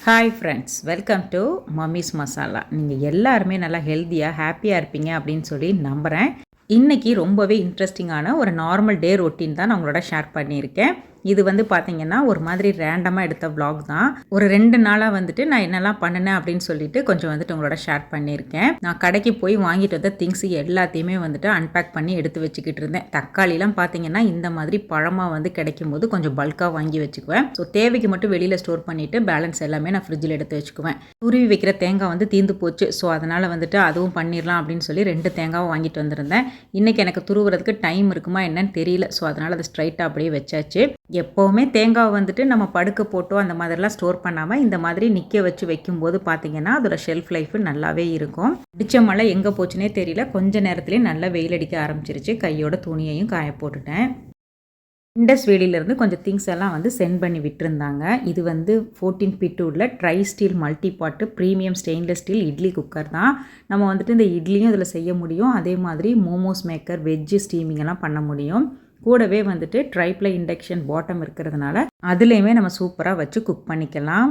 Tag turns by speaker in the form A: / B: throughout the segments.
A: Hi friends, welcome to mummy's masala. நீங்கள் எல்லாருமே நல்லா ஹெல்த்தியாக ஹாப்பியாக இருப்பீங்க அப்படின்னு சொல்லி நம்புகிறேன். இன்றைக்கி ரொம்பவே இன்ட்ரெஸ்டிங்கான ஒரு நார்மல் டே ரொட்டீன் தான் நான் உங்களோட ஷேர் பண்ணியிருக்கேன். இது பார்த்திங்கன்னா ஒரு மாதிரி ரேண்டமாக எடுத்த விலாக் தான். ஒரு 2 நாளாக நான் என்னெல்லாம் பண்ணினேன் அப்படின்னு சொல்லிட்டு கொஞ்சம் உங்களோட ஷேர் பண்ணியிருக்கேன். நான் கடைக்கு போய் வாங்கிட்டு வந்த திங்ஸ் எல்லாத்தையுமே அன்பேக் பண்ணி எடுத்து வச்சுக்கிட்டு இருந்தேன். தக்காளிலாம் பார்த்திங்கன்னா இந்த மாதிரி பழமாக கிடைக்கும் போது கொஞ்சம் பல்காக வாங்கி வச்சுக்குவேன். ஸோ தேவைக்கு மட்டும் வெளியில் ஸ்டோர் பண்ணிவிட்டு பேலன்ஸ் எல்லாமே நான் ஃப்ரிட்ஜில் எடுத்து வச்சுக்குவேன். துருவி வைக்கிற தேங்காய் தீர்ந்து போச்சு. ஸோ அதனால் அதுவும் பண்ணிடலாம் அப்படின்னு சொல்லி 2 தேங்காவும் வாங்கிட்டு வந்திருந்தேன். இன்றைக்கி எனக்கு துருவுறதுக்கு டைம் இருக்குமா என்னன்னு தெரியல. ஸோ அதனால் அதை ஸ்ட்ரைட்டாக அப்படியே வச்சாச்சு. எப்போவுமே தேங்காய் நம்ம படுக்க போட்டோ அந்த மாதிரிலாம் ஸ்டோர் பண்ணாமல் இந்த மாதிரி நிற்க வச்சு வைக்கும்போது பார்த்திங்கன்னா அதோட ஷெல்ஃப் லைஃபு நல்லாவே இருக்கும். அடித்த மழை எங்கே போச்சுனே தெரியல. கொஞ்சம் நேரத்துலேயே நல்லா வெயில் அடிக்க ஆரம்பிச்சிருச்சு. கையோட துணியையும் காய போட்டுட்டேன். இண்டஸ் வேலியிலேருந்து கொஞ்சம் திங்ஸ் எல்லாம் சென்ட் பண்ணி விட்டுருந்தாங்க. இது 14 feet உள்ள ட்ரை ஸ்டீல் மல்டி பாட்டு premium stainless steel idli cooker தான். நம்ம இந்த இட்லியும் இதில் செய்ய முடியும். அதே மாதிரி மோமோஸ் மேக்கர், வெஜ்ஜு ஸ்டீமிங் எல்லாம் பண்ண முடியும். கூடவே ட்ரைப்ளை இண்டக்ஷன் பாட்டம் இருக்கிறதுனால அதுலேயுமே நம்ம சூப்பராக வச்சு குக் பண்ணிக்கலாம்.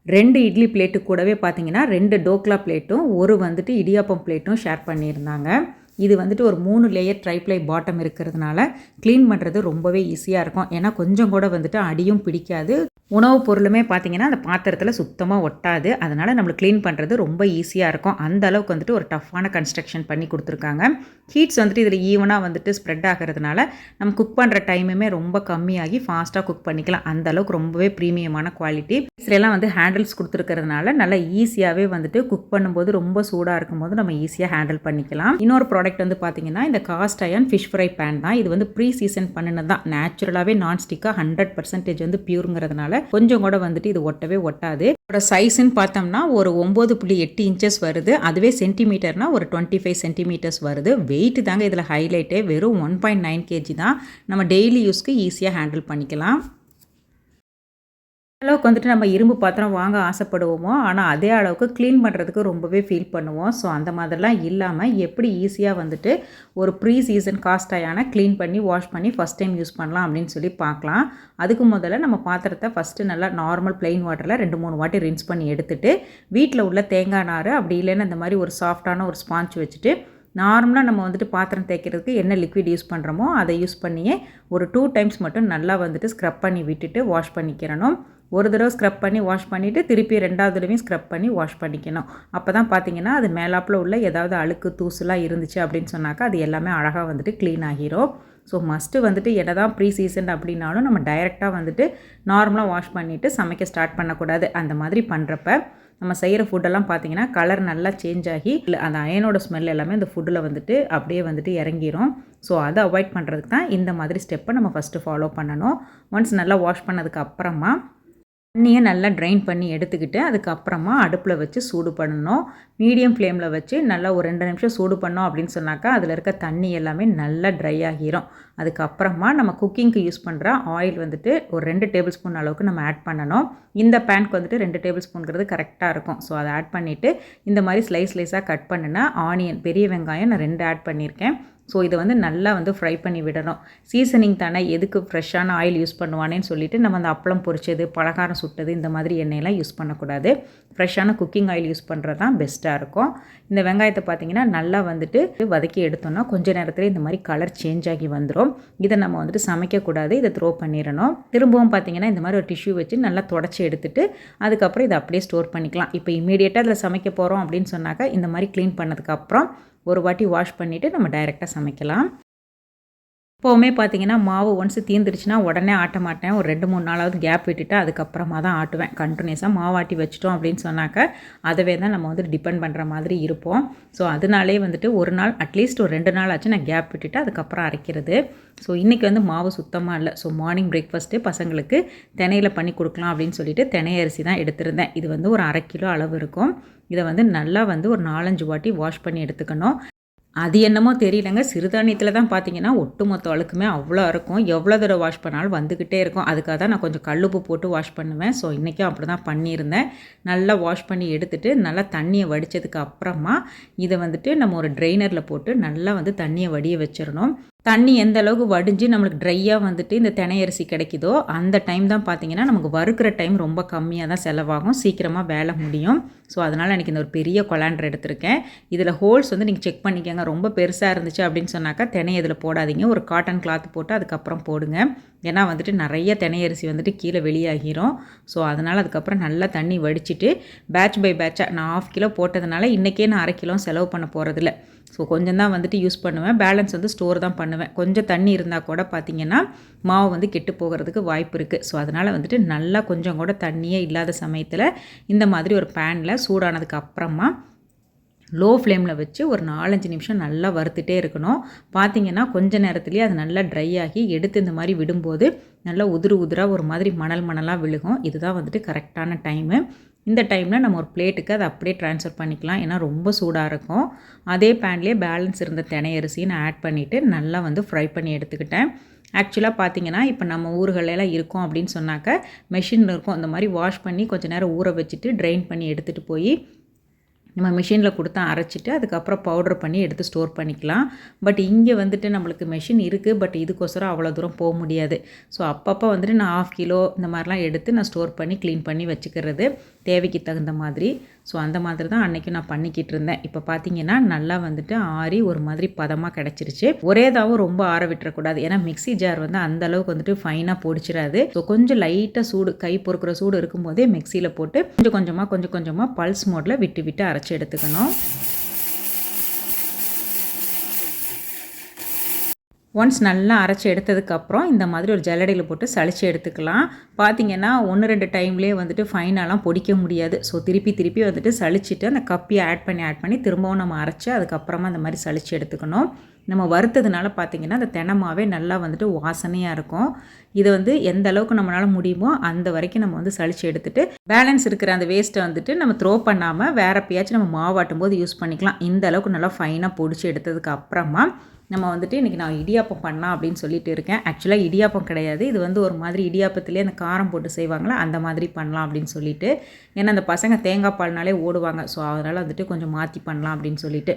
A: 2 இட்லி பிளேட்டு கூடவே பார்த்திங்கன்னா 2 டோக்லா பிளேட்டும் ஒரு இடியாப்பம் பிளேட்டும் ஷேர் பண்ணியிருந்தாங்க. இது ஒரு 3 லேயர் ட்ரைப்ளை பாட்டம் இருக்கிறதுனால க்ளீன் பண்ணுறது ரொம்பவே ஈஸியாக இருக்கும். ஏன்னா கொஞ்சம் கூட அடியும் பிடிக்காது. உணவுப் பொருளுமே பார்த்திங்கன்னா அந்த பாத்திரத்தில் சுத்தமாக ஒட்டாது. அதனால் நம்மளுக்கு க்ளீன் பண்ணுறது ரொம்ப ஈஸியாக இருக்கும். அந்த அளவுக்கு ஒரு டஃப்பான கன்ஸ்ட்ரக்ஷன் பண்ணி கொடுத்துருக்காங்க. ஹீட்ஸ் இதில் ஈவனாக ஸ்ப்ரெட் ஆகிறதுனால நம்ம குக் பண்ணுற டைமுமே ரொம்ப கம்மியாகி ஃபாஸ்ட்டாக குக் பண்ணிக்கலாம். அந்த அளவுக்கு ரொம்பவே ப்ரீமியமான குவாலிட்டி. இதெல்லாம் ஹேண்டில்ஸ் கொடுத்துருக்கிறதுனால நல்லா ஈஸியாகவே குக் பண்ணும்போது ரொம்ப சூடாக இருக்கும்போது நம்ம ஈஸியாக ஹேண்டில் பண்ணிக்கலாம். இன்னொரு ப்ராடக்ட் பார்த்திங்கன்னா இந்த cast iron fish fry pan தான். இது ப்ரீ சீசன் பண்ணினது தான். நேச்சுரலாகவே நான்ஸ்டிக்காக 100% பியூருங்கிறதுனால கொஞ்சம் கூட இது ஒட்டவே ஒட்டாது. இதோட சைஸ்ன்னு பார்த்தோம்னா ஒரு 9.8 இன்ச்சஸ் வருது. அதுவே சென்டிமீட்டர்னா ஒரு 25 சென்டிமீட்டர்ஸ் வருது. வெயிட் தாங்க இதில் ஹைலைட்டே. வெறும் 1.9 kg தான். நம்ம டெய்லி யூஸ்க்கு ஈஸியாக ஹேண்டில் பண்ணிக்கலாம். அளவுக்கு நம்ம இரும்பு பாத்திரம் வாங்க ஆசைப்படுவோமோ, ஆனால் அதே அளவுக்கு க்ளீன் பண்ணுறதுக்கு ரொம்பவே ஃபீல் பண்ணுவோம். ஸோ அந்த மாதிரிலாம் இல்லாமல் எப்படி ஈஸியாக ஒரு ப்ரீ சீசன் காஸ்ட் அயர்னை க்ளீன் பண்ணி வாஷ் பண்ணி ஃபஸ்ட் டைம் யூஸ் பண்ணலாம் அப்படின்னு சொல்லி பார்க்கலாம். அதுக்கு முதல்ல நம்ம பாத்திரத்தை ஃபஸ்ட்டு நல்லா நார்மல் ப்ளெயின் வாட்டரில் 2-3 வாட்டி ரின்ஸ் பண்ணி எடுத்துகிட்டு வீட்டில் உள்ள தேங்காய் நார் அப்படி இல்லைன்னா இந்த மாதிரி ஒரு சாஃப்டான ஒரு ஸ்பாஞ்ச் வச்சுட்டு நார்மலாக நம்ம பாத்திரம் தேய்க்கிறதுக்கு என்ன லிக்விட் யூஸ் பண்ணுறோமோ அதை யூஸ் பண்ணியே ஒரு 2 டைம்ஸ் மட்டும் நல்லா ஸ்க்ரப் பண்ணி விட்டுட்டு வாஷ் பண்ணிக்கிறணும். ஒரு தடவை ஸ்க்ரப் பண்ணி வாஷ் பண்ணிவிட்டு திருப்பி 2வது தடவையும் ஸ்க்ரப் பண்ணி வாஷ் பண்ணிக்கணும். அப்போ தான் பார்த்திங்கன்னா அது மேலாப்பில் உள்ள ஏதாவது அழுக்கு தூசுலாம் இருந்துச்சு அப்படின்னு சொன்னாக்கா அது எல்லாமே அழகாக க்ளீன் ஆகிரும். ஸோ மஸ்ட்டு என்ன தான் ப்ரீ சீசன் அப்படின்னாலும் நம்ம டைரெக்டாக நார்மலாக வாஷ் பண்ணிவிட்டு சமைக்க ஸ்டார்ட் பண்ணக்கூடாது. அந்த மாதிரி பண்ணுறப்ப நம்ம செய்கிற ஃபுட்டெல்லாம் பார்த்திங்கன்னா கலர் நல்லா சேஞ்ச் ஆகி அந்த அயனோட ஸ்மெல் எல்லாமே அந்த ஃபுட்டில் அப்படியே இறங்கிரும். ஸோ அதை அவாய்ட் பண்ணுறதுக்கு தான் இந்த மாதிரி ஸ்டெப்பை நம்ம ஃபஸ்ட்டு ஃபாலோ பண்ணணும். ஒன்ஸ் நல்லா வாஷ் பண்ணதுக்கு அப்புறமா தண்ணியை நல்லா ட்ரைன் பண்ணி எடுத்துக்கிட்டு அதுக்கப்புறமா அடுப்பில் வச்சு சூடு பண்ணணும். மீடியம் ஃப்ளேமில் வச்சு நல்லா ஒரு 2 நிமிஷம் சூடு பண்ணோம் அப்படின்னு சொன்னாக்கா அதில் இருக்க தண்ணி எல்லாமே நல்லா ட்ரை ஆகிரும். அதுக்கப்புறமா நம்ம குக்கிங்க்கு யூஸ் பண்ணுற ஆயில் ஒரு 2 டேபிள் ஸ்பூன் அளவுக்கு நம்ம ஆட் பண்ணணும். இந்த பேனுக்கு 2 டேபிள் ஸ்பூன்கிறது கரெக்டாக இருக்கும். ஸோ அதை ஆட் பண்ணிவிட்டு இந்த மாதிரி ஸ்லைஸாக கட் பண்ணினா ஆனியன், பெரிய வெங்காயம் நான் 2 ஆட் பண்ணியிருக்கேன். ஸோ இதை நல்லா ஃப்ரை பண்ணி விடணும். சீசனிங் தானே, எதுக்கு ஃப்ரெஷ்ஷான ஆயில் யூஸ் பண்ணுவானேன்னு சொல்லிட்டு நம்ம அந்த அப்பளம் பொரிச்சது, பலகாரம் சுட்டது இந்த மாதிரி எண்ணெயெல்லாம் யூஸ் பண்ணக்கூடாது. ஃப்ரெஷ்ஷான குக்கிங் ஆயில் யூஸ் பண்ணுறது தான் பெஸ்ட்டாக இருக்கும். இந்த வெங்காயத்தை பார்த்திங்கன்னா நல்லா வதக்கி எடுத்தோம்னா கொஞ்சம் நேரத்தில் இந்த மாதிரி கலர் சேஞ்ச் ஆகி வந்துடும். இதை நம்ம சமைக்கக்கூடாது, இதை த்ரோ பண்ணிடணும். திரும்பவும் பார்த்திங்கன்னா இந்த மாதிரி ஒரு டிஷ்யூ வச்சு நல்லா தொடச்சி எடுத்துட்டு அதுக்கப்புறம் இதை அப்படியே ஸ்டோர் பண்ணிக்கலாம். இப்போ இமீடியட்டாக அதில் சமைக்க போகிறோம் அப்படின்னு சொன்னாக்கா இந்த மாதிரி க்ளீன் பண்ணதுக்கப்புறம் ஒரு வாட்டி வாஷ் பண்ணிவிட்டு நம்ம டைரெக்டாக சமைக்கலாம். இப்போவுமே பார்த்திங்கன்னா மாவு ஒன்ஸ் தீர்ந்துருச்சுன்னா உடனே ஆட்ட மாட்டேன். ஒரு 2-3 நாளாவது கேப் விட்டுட்டு அதுக்கப்புறமா தான் ஆட்டுவேன். கண்டினியூஸாக மாவாட்டி வச்சிட்டோம் அப்படின்னு சொன்னாக்க அதவே தான் நம்ம டிபெண்ட் பண்ணுற மாதிரி இருப்போம். ஸோ அதனாலே ஒரு நாள் அட்லீஸ்ட் ஒரு 2 நாள் ஆச்சு நான் கேப் விட்டுட்டு அதுக்கப்புறம் அரைக்கிறது. ஸோ இன்றைக்கி மாவு சுத்தமாக இல்லை. ஸோ மார்னிங் பிரேக்ஃபாஸ்ட்டு பசங்களுக்கு தினையில் பண்ணி கொடுக்கலாம் அப்படின்னு சொல்லிட்டு தினை அரிசி தான் எடுத்திருந்தேன். இது ஒரு 1/2 கிலோ அளவு இருக்கும். இதை நல்லா ஒரு 4-5 வாட்டி வாஷ் பண்ணி எடுத்துக்கணும். அது என்னமோ தெரியலங்க, சிறுதானியத்தில் தான் பார்த்தீங்கன்னா ஒட்டுமொத்த அழுக்குமே அவ்வளோ இருக்கும். எவ்வளோ தடவை வாஷ் பண்ணாலும் வந்துக்கிட்டே இருக்கும். அதுக்காக தான் நான் கொஞ்சம் கல்லுப்பு போட்டு வாஷ் பண்ணுவேன். ஸோ இன்றைக்கும் அப்படி தான் பண்ணியிருந்தேன். நல்லா வாஷ் பண்ணி எடுத்துகிட்டு நல்லா தண்ணியை வடித்ததுக்கு அப்புறமா இதை நம்ம ஒரு ட்ரெயினரில் போட்டு நல்லா தண்ணியை வடிய வச்சிடணும். தண்ணி எந்த அளவுக்கு வடிஞ்சு நம்மளுக்கு ட்ரையாக வந்துட்டு இந்த தினை அரிசி கிடைக்குதோ அந்த டைம் தான் பார்த்திங்கன்னா நமக்கு வறுக்கிற டைம் ரொம்ப கம்மியாக தான் செலவாகும், சீக்கிரமாக வேலை முடியும். ஸோ அதனால் எனக்கு இந்த ஒரு பெரிய கொலாண்டர் எடுத்திருக்கேன். இதில் ஹோல்ஸ் வந்து நீங்கள் செக் பண்ணிக்கோங்க. ரொம்ப பெருசாக இருந்துச்சு அப்படின்னு சொன்னாக்கா தினை இதில் போடாதீங்க, ஒரு காட்டன் கிளாத் போட்டு அதுக்கப்புறம் போடுங்க. ஏன்னா வந்துட்டு நிறைய தினை அரிசி வந்துட்டு கீழே வெளியாகிரும். ஸோ அதனால் அதுக்கப்புறம் நல்லா தண்ணி வடிச்சிட்டு பேட்ச் பை பேட்சாக நான் 1/2 கிலோ போட்டதுனால இன்றைக்கே நான் 1/2 கிலோ செலவு பண்ண போகிறதில்ல. ஸோ கொஞ்சம் தான் வந்துட்டு யூஸ் பண்ணுவேன், பேலன்ஸ் வந்து ஸ்டோர் தான் பண்ணுவேன். கொஞ்சம் தண்ணி இருந்தால் கூட பார்த்திங்கன்னா மாவு வந்து கெட்டு போகிறதுக்கு வாய்ப்பு இருக்குது. ஸோ அதனால் வந்துட்டு நல்லா கொஞ்சம் கூட தண்ணியே இல்லாத சமயத்தில் இந்த மாதிரி ஒரு பேனில் சூடானதுக்கு அப்புறமா லோ ஃப்ளேமில் வச்சு ஒரு 4-5 நிமிஷம் நல்லா வறுத்துட்டே இருக்கணும். பார்த்திங்கன்னா கொஞ்சம் நேரத்துலேயே அது நல்லா ட்ரை ஆகி எடுத்து இந்த மாதிரி விடும்போது நல்லா உதிராக ஒரு மாதிரி மணலாக விழுகும். இதுதான் வந்துட்டு கரெக்டான டைமு. இந்த டைமில் நம்ம ஒரு பிளேட்டுக்கு அதை அப்படியே ட்ரான்ஸ்ஃபர் பண்ணிக்கலாம், ஏன்னா ரொம்ப சூடாக இருக்கும். அதே பேன்லேயே பேலன்ஸ் இருந்த தினை அரிசியை நான் ஆட் பண்ணிவிட்டு நல்லா வந்து ஃப்ரை பண்ணி எடுத்துக்கிட்டேன். ஆக்சுவலாக பார்த்திங்கன்னா இப்போ நம்ம ஊர்களெல்லாம் இருக்கோம் அப்படின்னு சொன்னாக்க மெஷின் இருக்கும், இந்த மாதிரி வாஷ் பண்ணி கொஞ்சம் நேரம் ஊற வச்சுட்டு ட்ரைன் பண்ணி எடுத்துகிட்டு போய் நம்ம மிஷினில் கொடுத்தா அரைச்சிட்டு அதுக்கப்புறம் பவுடர் பண்ணி எடுத்து ஸ்டோர் பண்ணிக்கலாம். பட் இங்கே வந்துட்டு நம்மளுக்கு மெஷின் இருக்குது, பட் இதுக்கோசரம் அவ்வளோ தூரம் போக முடியாது. ஸோ அப்பப்போ வந்துட்டு நான் 1/2 கிலோ இந்த மாதிரிலாம் எடுத்து நான் ஸ்டோர் பண்ணி க்ளீன் பண்ணி வச்சுக்கிறது தேவைக்கு தகுந்த மாதிரி. ஸோ அந்த மாதிரி தான் அன்றைக்கி நான் பண்ணிக்கிட்டு இருந்தேன். இப்போ பார்த்தீங்கன்னா நல்லா வந்துட்டு ஆறி ஒரு மாதிரி பதமாக கிடச்சிருச்சு. ஒரேதாகவும் ரொம்ப ஆற விட்டுறக்கூடாது, ஏன்னா மிக்ஸி ஜார் வந்து அந்த அளவுக்கு வந்துட்டு ஃபைனாக பொடிச்சிடாது. ஸோ கொஞ்சம் லைட்டாக சூடு, கை பொறுக்கிற சூடு இருக்கும்போதே மிக்சியில் போட்டு கொஞ்சம் கொஞ்சமாக பல்ஸ் மோடில் விட்டு அரைச்சி எடுத்துக்கணும். ஒன்ஸ் நல்லா அரைச்சி எடுத்ததுக்கப்புறம் இந்த மாதிரி ஒரு ஜல்லடையில் போட்டு சளிச்சு எடுத்துக்கலாம். பார்த்திங்கன்னா 1-2 டைம்லேயே வந்துட்டு ஃபைனாலாம் பொடிக்க முடியாது. ஸோ திருப்பி வந்துட்டு சளிச்சிட்டு அந்த கப்பியை ஆட் பண்ணி திரும்பவும் நம்ம அரைச்சி அதுக்கப்புறமா அந்த மாதிரி சளிச்சு எடுத்துக்கணும். நம்ம வறுத்ததுனால பார்த்திங்கன்னா அந்த தினமாவே நல்லா வந்துட்டு வாசனையாக இருக்கும். இது வந்து எந்த அளவுக்கு நம்மளால் முடியுமோ அந்த வரைக்கும் நம்ம வந்து சளிச்சு எடுத்துகிட்டு பேலன்ஸ் இருக்கிற அந்த வேஸ்ட்டை வந்துட்டு நம்ம த்ரோ பண்ணாமல் வேறு எப்பயாச்சும் நம்ம மாவாட்டும் போது யூஸ் பண்ணிக்கலாம். இந்த அளவுக்கு நல்லா ஃபைனாக பொடிச்சு எடுத்ததுக்கு அப்புறமா நம்ம வந்துட்டு இன்றைக்கி நான் இடியாப்பம் பண்ணலாம் அப்படின்னு சொல்லிட்டு இருக்கேன். ஆக்சுவலாக இடியாப்பம் கிடையாது, இது வந்து ஒரு மாதிரி இடியாப்பத்துலேயே அந்த காரம் போட்டு செய்வாங்களா அந்த மாதிரி பண்ணலாம் அப்படின்னு சொல்லிட்டு. ஏன்னா அந்த பசங்க தேங்காய் பால்னாலே ஓடுவாங்க. ஸோ அதனால் வந்துட்டு கொஞ்சம் மாற்றி பண்ணலாம் அப்படின்னு சொல்லிட்டு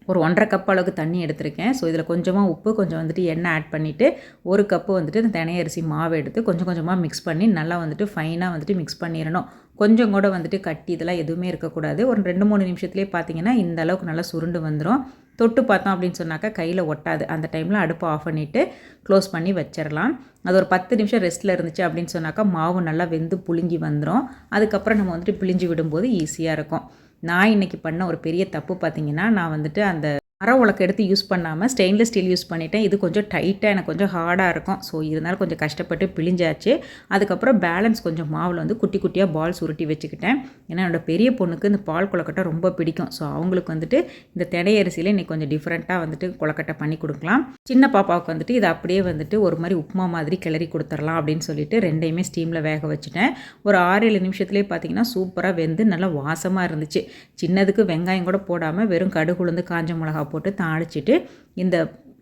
A: ஒரு 1.5 கப் அளவுக்கு தண்ணி எடுத்திருக்கேன். ஸோ இதில் கொஞ்சமாக உப்பு, கொஞ்சம் வந்துட்டு எண்ணெய் ஆட் பண்ணிவிட்டு 1 கப்பு வந்துட்டு இந்த தினை அரிசி மாவு எடுத்து கொஞ்சமாக மிக்ஸ் பண்ணி நல்லா வந்துட்டு ஃபைனாக வந்துட்டு மிக்ஸ் பண்ணிடணும். கொஞ்சம் கூட வந்துட்டு கட்டி இதெல்லாம் எதுவுமே இருக்கக்கூடாது. ஒரு 2-3 நிமிஷத்துலேயே பார்த்தீங்கன்னா இந்த அளவுக்கு நல்லா சுருண்டு வந்துடும். தொட்டு பார்த்தோம் அப்படின்னு சொன்னாக்கா கையில் ஒட்டாது. அந்த டைமில் அடுப்பை ஆஃப் பண்ணிவிட்டு க்ளோஸ் பண்ணி வச்சிடலாம். அது ஒரு 10 நிமிஷம் ரெஸ்ட்டில் இருந்துச்சு அப்படின்னு சொன்னாக்கா மாவு நல்லா வெந்து புளிங்கி வந்துடும். அதுக்கப்புறம் நம்ம வந்துட்டு பிழிஞ்சு விடும்போது ஈஸியாக இருக்கும். நான் இன்றைக்கி பண்ண ஒரு பெரிய தப்பு பார்த்திங்கன்னா, நான் வந்துட்டு அந்த மர உலக்கு எடுத்து யூஸ் பண்ணாமல் ஸ்டெயின்லெஸ் ஸ்டீல் யூஸ் பண்ணிட்டேன். இது கொஞ்சம் டைட்டாக எனக்கு கொஞ்சம் ஹார்டாக இருக்கும். ஸோ இருந்தாலும் கொஞ்சம் கஷ்டப்பட்டு பிழிஞ்சாச்சு. அதுக்கப்புறம் பேலன்ஸ் கொஞ்சம் மாவில் வந்து குட்டியாக பால்ஸ் உருட்டி வச்சுக்கிட்டேன். ஏன்னா என்னோடய பெரிய பொண்ணுக்கு இந்த பால் கொழுக்கட்டை ரொம்ப பிடிக்கும். ஸோ அவங்களுக்கு வந்துட்டு இந்த தினை அரிசியில் இன்றைக்கி கொஞ்சம் டிஃப்ரெண்ட்டாக வந்துட்டு கொழுக்கட்டை பண்ணி கொடுக்கலாம். சின்ன பாப்பாவுக்கு வந்துட்டு இதை அப்படியே வந்துட்டு ஒரு மாதிரி உப்புமா மாதிரி கிளறி கொடுத்துடலாம் அப்படின்னு சொல்லிட்டு 2யுமே ஸ்டீமில் வேக வச்சுட்டேன். ஒரு 6-7 நிமிஷத்துலேயே பார்த்திங்கன்னா சூப்பராக வெந்து நல்லா வாசமாக இருந்துச்சு. சின்னதுக்கு வெங்காயம் கூட போடாமல் வெறும் கடுகு, உளுந்து, காஞ்ச மிளகா போட்டு தாளிச்சிட்டு இந்த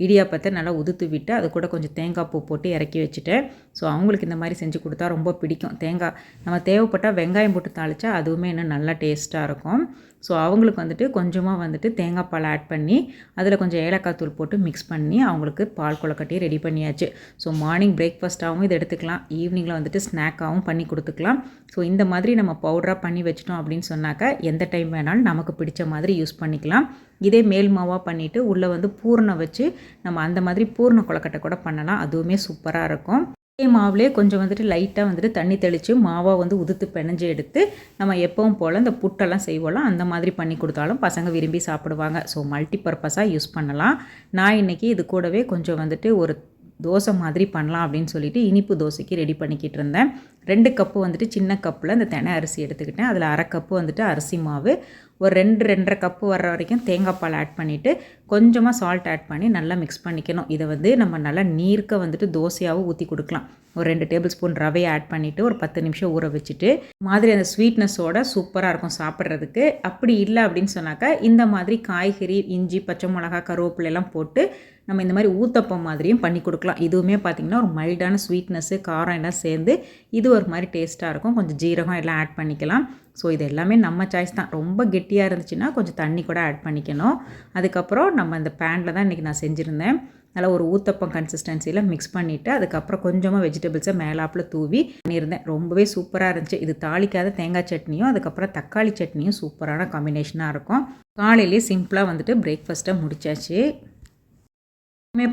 A: இடியாப்பத்தை நல்லா உதுத்து விட்டு அது கூட கொஞ்சம் தேங்காய் பூ போட்டு இறக்கி வச்சுட்டேன். ஸோ அவங்களுக்கு இந்த மாதிரி செஞ்சு கொடுத்தா ரொம்ப பிடிக்கும். தேங்காய் நம்ம தேவைப்பட்டால் வெங்காயம் போட்டு தாளித்தா அதுவுமே இன்னும் நல்லா டேஸ்ட்டாக இருக்கும். ஸோ அவங்களுக்கு வந்துட்டு கொஞ்சமாக வந்துட்டு தேங்காய் பால் ஆட் பண்ணி அதில் கொஞ்சம் ஏலக்காய் தூள் போட்டு மிக்ஸ் பண்ணி அவங்களுக்கு பால் கொழுக்கட்டையை ரெடி பண்ணியாச்சு. ஸோ மார்னிங் பிரேக்ஃபாஸ்ட்டாகவும் இதை எடுத்துக்கலாம், ஈவினிங்கில் வந்துட்டு ஸ்நாக்காகவும் பண்ணி கொடுத்துக்கலாம். ஸோ இந்த மாதிரி நம்ம பவுடராக பண்ணி வச்சிட்டோம் அப்படின்னு சொன்னாக்கா எந்த டைம் வேணாலும் நமக்கு பிடிச்ச மாதிரி யூஸ் பண்ணிக்கலாம். இதே மேல் மாவாக பண்ணிவிட்டு உள்ளே வந்து பூரணம் வச்சு நம்ம அந்த மாதிரி பூரண கொழுக்கட்டை கூட பண்ணலாம், அதுவுமே சூப்பராக இருக்கும். இதே மாவுலேயே கொஞ்சம் வந்துட்டு லைட்டாக வந்துட்டு தண்ணி தெளித்து மாவாக வந்து உதுத்து பிணைஞ்சு எடுத்து நம்ம எப்பவும் போல் இந்த புட்டெல்லாம் செய்வோம் அந்த மாதிரி பண்ணி கொடுத்தாலும் பசங்க விரும்பி சாப்பிடுவாங்க. ஸோ மல்டி பர்பஸாக யூஸ் பண்ணலாம். நான் இன்றைக்கி இது கூடவே கொஞ்சம் வந்துட்டு ஒரு தோசை மாதிரி பண்ணலாம் அப்படின்னு சொல்லிட்டு இனிப்பு தோசைக்கு ரெடி பண்ணிக்கிட்டு இருந்தேன். 2 கப்பு வந்துட்டு சின்ன கப்பில் இந்த தினை அரிசி எடுத்துக்கிட்டேன். அதில் 1/2 கப்பு வந்துட்டு அரிசி மாவு, ஒரு 2-2.5 கப்பு வர்ற வரைக்கும் தேங்காய் பால் ஆட் பண்ணிவிட்டு கொஞ்சமாக சால்ட் ஆட் பண்ணி நல்லா மிக்ஸ் பண்ணிக்கணும். இதை வந்து நம்ம நல்லா நீர்க்க வந்துட்டு தோசையாகவும் ஊற்றி கொடுக்கலாம். ஒரு 2 டேபிள் ஸ்பூன் ரவையை ஆட் பண்ணிவிட்டு ஒரு 10 நிமிஷம் ஊற வச்சுட்டு மாதிரி அந்த ஸ்வீட்னஸோட சூப்பராக இருக்கும் சாப்பிட்றதுக்கு. அப்படி இல்லை அப்படின்னு சொன்னாக்கா இந்த மாதிரி காய்கறி, இஞ்சி, பச்சை மிளகா, கருவேப்பிலையெல்லாம் போட்டு நம்ம இந்த மாதிரி ஊத்தப்பம் மாதிரியும் பண்ணி கொடுக்கலாம். இதுவுமே பார்த்திங்கன்னா ஒரு மைல்டான ஸ்வீட்னஸ்ஸு, காரம் எல்லாம் சேர்ந்து இது ஒரு மாதிரி டேஸ்ட்டாக இருக்கும். கொஞ்சம் ஜீரகம் எல்லாம் ஆட் பண்ணிக்கலாம். ஸோ இது எல்லாமே நம்ம சாய்ஸ் தான். ரொம்ப கெட்டியாக இருந்துச்சுன்னா கொஞ்சம் தண்ணி கூட ஆட் பண்ணிக்கணும். அதுக்கப்புறம் நம்ம இந்த பேனில் தான் இன்றைக்கி நான் செஞ்சுருந்தேன். நல்லா ஒரு ஊத்தப்பம் கன்சிஸ்டன்சியில் மிக்ஸ் பண்ணிவிட்டு அதுக்கப்புறம் கொஞ்சமாக வெஜிடபிள்ஸை மேலாப்பில் தூவி பண்ணியிருந்தேன். ரொம்பவே சூப்பராக இருந்துச்சு. இது தாளிக்காத தேங்காய் சட்னியும் அதுக்கப்புறம் தக்காளி சட்னியும் சூப்பரான காம்பினேஷனாக இருக்கும். காலையிலேயே சிம்பிளாக வந்துட்டு பிரேக்ஃபாஸ்ட்டை முடிச்சாச்சு.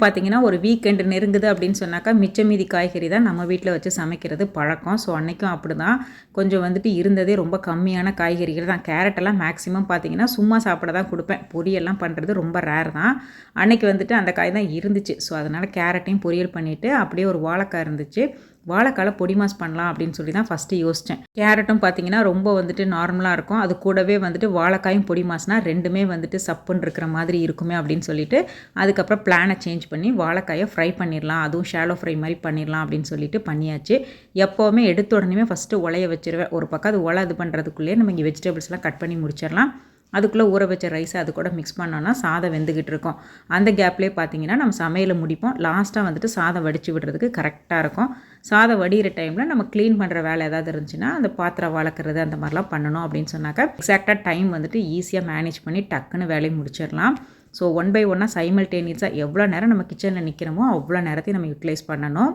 A: பார்த்தீங்கன்னா ஒரு வீக்கெண்ட் நெருங்குது அப்படின்னு சொன்னாக்கா மிச்ச மீதி காய்கறி தான் நம்ம வீட்டில் வச்சு சமைக்கிறது பழக்கம். ஸோ அன்றைக்கும் அப்படி தான் கொஞ்சம் வந்துட்டு இருந்ததே ரொம்ப கம்மியான காய்கறிகள் தான். கேரட்டெல்லாம் மேக்ஸிமம் பார்த்தீங்கன்னா சும்மா சாப்பிட தான் கொடுப்பேன். பொரியெல்லாம் பண்ணுறது ரொம்ப ரேர் தான். அன்றைக்கி வந்துட்டு அந்த காய் தான் இருந்துச்சு. ஸோ அதனால் கேரட்டையும் பொரியல் பண்ணிவிட்டு அப்படியே ஒரு வாழைக்காய் இருந்துச்சு. வாழைக்கால பொடி மாஸ் பண்ணலாம் அப்படின்னு சொல்லி தான் ஃபஸ்ட்டு யோசித்தேன். கேரட்டும் பார்த்தீங்கன்னா ரொம்ப வந்துட்டு நார்மலாக இருக்கும். அது கூடவே வந்துட்டு வாழைக்காயும் பொடி மாஸ்னா ரெண்டுமே வந்துட்டு சப்புன்னு இருக்கிற மாதிரி இருக்குமே அப்படின்னு சொல்லிட்டு அதுக்கப்புறம் பிளானை சேஞ்ச் பண்ணி வாழைக்காயை ஃப்ரை பண்ணிடலாம், அதுவும் ஷாலோ ஃப்ரை மாதிரி பண்ணிடலாம் அப்படின்னு சொல்லிட்டு பண்ணியாச்சு. எப்போவுமே எடுத்த உடனே ஃபஸ்ட்டு உலைய வச்சுருவேன். ஒரு பக்கம் அது உலை இது பண்ணுறதுக்குள்ளேயே நம்ம இங்கே வெஜிடபிள்ஸ்லாம் கட் பண்ணி முடிச்சிடலாம். அதுக்குள்ளே ஊற வச்ச ரைஸை அது கூட மிக்ஸ் பண்ணோன்னா சாதம் வெந்துக்கிட்டு இருக்கும். அந்த கேப்லேயே பார்த்தீங்கன்னா நம்ம சமையலை முடிப்போம். லாஸ்ட்டாக வந்துட்டு சாதம் வடித்து விடுறதுக்கு கரெக்டாக இருக்கும். சாதம் வடிகிற டைமில் நம்ம க்ளீன் பண்ணுற வேலை ஏதாவது இருந்துச்சுன்னா அந்த பாத்திரம் வளர்க்குறது அந்த மாதிரிலாம் பண்ணணும் அப்படின்னு சொன்னாக்கா எக்ஸாக்டாக டைம் வந்துட்டு ஈஸியாக மேனேஜ் பண்ணி டக்குன்னு வேலையை முடிச்சிடலாம். ஸோ 1 by 1 சைமல்டேனியஸாக எவ்வளோ நேரம் நம்ம கிச்சனில் நிற்கிறோமோ அவ்வளோ நேரத்தையும் நம்ம யூட்டிலைஸ் பண்ணணும்.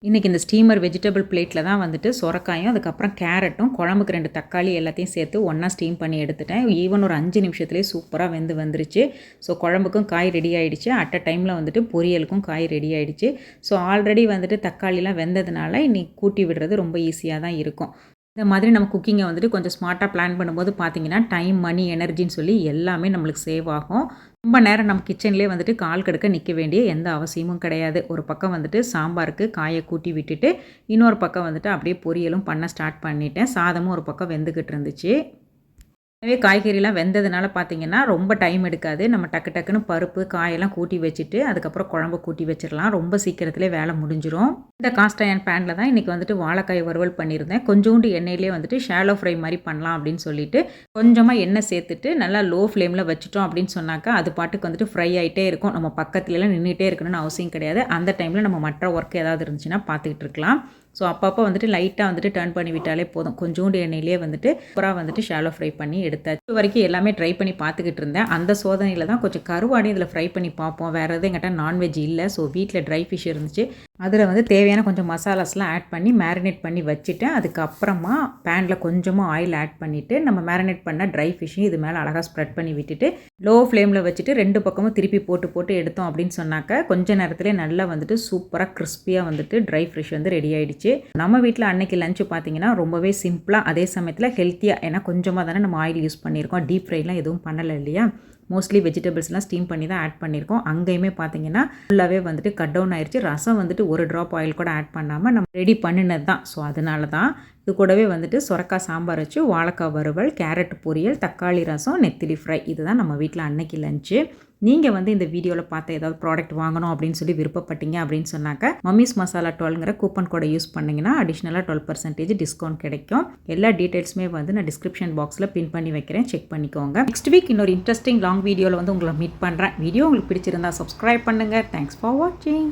A: இன்றைக்கி இந்த ஸ்டீமர் வெஜிடபிள் பிளேட்டில் தான் வந்துட்டு சொரக்காயும் அதுக்கப்புறம் கேரட்டும் குழம்புக்கு 2 தக்காளி எல்லாத்தையும் சேர்த்து ஒன்றா ஸ்டீம் பண்ணி எடுத்துட்டேன். ஈவன் ஒரு 5 நிமிஷத்துலேயே சூப்பராக வந்துருச்சு. ஸோ குழம்புக்கும் காய் ரெடி ஆகிடுச்சு. அட் அ டைமில் வந்துட்டு பொரியலுக்கும் காய் ரெடி ஆகிடுச்சு. ஸோ ஆல்ரெடி வந்துட்டு தக்காளிலாம் வெந்ததுனால இன்றைக்கி கூட்டி விடுறது ரொம்ப ஈஸியாக தான் இருக்கும். இந்த மாதிரி நம்ம குக்கிங்கை வந்துட்டு கொஞ்சம் ஸ்மார்ட்டாக பிளான் பண்ணும்போது பார்த்தீங்கன்னா டைம், மணி, எனர்ஜின்னு சொல்லி எல்லாமே நம்மளுக்கு சேவ் ஆகும். ரொம்ப நேரம் நம்ம கிச்சன்லேயே வந்துட்டு கால் கடுக்க நிற்க வேண்டிய எந்த அவசியமும் கிடையாது. ஒரு பக்கம் வந்துட்டு சாம்பாருக்கு காயை கூட்டி விட்டுட்டு இன்னொரு பக்கம் வந்துட்டு அப்படியே பொரியலும் பண்ண ஸ்டார்ட் பண்ணிட்டேன். சாதமும் ஒரு பக்கம் வெந்துக்கிட்டு இருந்துச்சு. எனவே காய்கறிலாம் வெந்ததுனால பார்த்தீங்கன்னா ரொம்ப டைம் எடுக்காது. நம்ம டக்கு டக்குன்னு பருப்பு காயெல்லாம் கூட்டி வச்சுட்டு அதுக்கப்புறம் குழம்பு கூட்டி வச்சிடலாம். ரொம்ப சீக்கிரத்திலே வேலை முடிஞ்சிடும். இந்த காஸ்ட் அயர்ன் பேனில் தான் இன்றைக்கி வந்துட்டு வாழைக்காய் வறுவல் பண்ணியிருந்தேன். கொஞ்சோண்டு எண்ணெயிலே வந்துட்டு ஷாலோ ஃப்ரை மாதிரி பண்ணலாம் அப்படின்னு சொல்லிட்டு கொஞ்சமாக எண்ணெய் சேர்த்துட்டு நல்லா லோ ஃப்ளேமில் வச்சுட்டோம் அப்படின்னு சொன்னாக்கா அது பாட்டுக்கு வந்துட்டு ஃப்ரை ஆகிட்டே இருக்கும். நம்ம பக்கத்துலலாம் நின்றுட்டே இருக்கணும்னு அவசியம் கிடையாது. அந்த டைமில் நம்ம மற்ற ஒர்க் ஏதாவது இருந்துச்சுன்னா பார்த்துக்கிட்டு இருக்கலாம். ஸோ அப்பப்போ வந்துட்டு லைட்டாக வந்துட்டு டர்ன் பண்ணி விட்டாலே போதும். கொஞ்சோண்டு எண்ணெயிலே வந்துட்டு சூப்பராக வந்துட்டு ஷாலோ ஃப்ரை பண்ணி எடுத்தாச்சு. இது வரைக்கும் எல்லாமே ட்ரை பண்ணி பார்த்துக்கிட்டு இருந்தேன். அந்த சோதனையில் தான் கொஞ்சம் கருவாடி இதில் ஃப்ரை பண்ணி பார்ப்போம். வேறு எதுவும் எங்கிட்ட நான்வெஜ் இல்லை. ஸோ வீட்டில் ட்ரை ஃபிஷ் இருந்துச்சு. அதில் வந்து தேவையான கொஞ்சம் மசாலாஸ்லாம் ஆட் பண்ணி மேரினேட் பண்ணி வச்சுட்டேன். அதுக்கப்புறமா பேனில் கொஞ்சமாக ஆயில் ஆட் பண்ணிவிட்டு நம்ம மேரினேட் பண்ண ட்ரை ஃபிஷ்ஷையும் இது மேலே அழகாக ஸ்ப்ரெட் பண்ணி விட்டுட்டு லோ ஃப்ளேமில் வச்சுட்டு 2 பக்கமும் திருப்பி போட்டு எடுத்தோம் அப்படின்னு சொன்னாக்க கொஞ்சம் நேரத்துலேயே நல்லா வந்துட்டு சூப்பராக கிறிஸ்பியாக வந்துட்டு ட்ரை ஃபிஷ் வந்து ரெடி ஆகிடுச்சு. நம்ம வீட்டில் அன்னைக்கு லஞ்சு பார்த்தீங்கன்னா ரொம்பவே சிம்பிளாக அதே சமயத்தில் ஹெல்த்தியாக, ஏன்னா கொஞ்சமாக தானே நம்ம ஆயில் யூஸ் பண்ணியிருக்கோம். டீப் ஃப்ரைலாம் எதுவும் பண்ணலை இல்லையா. மோஸ்ட்லி வெஜிடபிள்ஸ்லாம் ஸ்டீம் பண்ணி தான் ஆட் பண்ணியிருக்கோம். அங்கேயுமே பார்த்தீங்கன்னா ஃபுல்லாகவே வந்துட்டு கட் டவுன் ஆயிடுச்சு. ரசம் வந்துட்டு ஒரு ட்ராப் ஆயில் கூட ஆட் பண்ணாமல் நம்ம ரெடி பண்ணினது தான். ஸோ அதனால தான் இது கூடவே வந்துட்டு சொரக்காய் சாம்பார் வச்சு வாழைக்காய் வறுவல், கேரட் பொரியல், தக்காளி ரசம், நெத்திலி ஃப்ரை. இதுதான் நம்ம வீட்டில் அன்னைக்கு லஞ்சு. நீங்கள் வந்து இந்த வீடியோவில் பார்த்த ஏதாவது ப்ராடக்ட் வாங்கணும் அப்படின்னு சொல்லி விருப்பப்பட்டீங்க அப்படின்னு சொன்னாக்க மம்மிஸ் மசாலா 12ங்கிற கூப்பன் கோடை யூஸ் பண்ணிங்கன்னா அடிஷ்னலாக 12% டிஸ்கவுண்ட் கிடைக்கும். எல்லா டீட்டெயில்ஸுமே வந்து நான் டிஸ்கிரிப்ஷன் பாக்ஸில் பின் பண்ணி வைக்கிறேன், செக் பண்ணிக்கோங்க. நெக்ஸ்ட் வீக் இன்னொரு இன்ட்ரெஸ்டிங் லாங் வீடியோவில் வந்து உங்களை மீட் பண்ணுறேன். வீடியோ உங்களுக்கு பிடிச்சிருந்தா சப்ஸ்கிரைப் பண்ணுங்கள். தேங்க்ஸ் ஃபார் வாட்சிங்.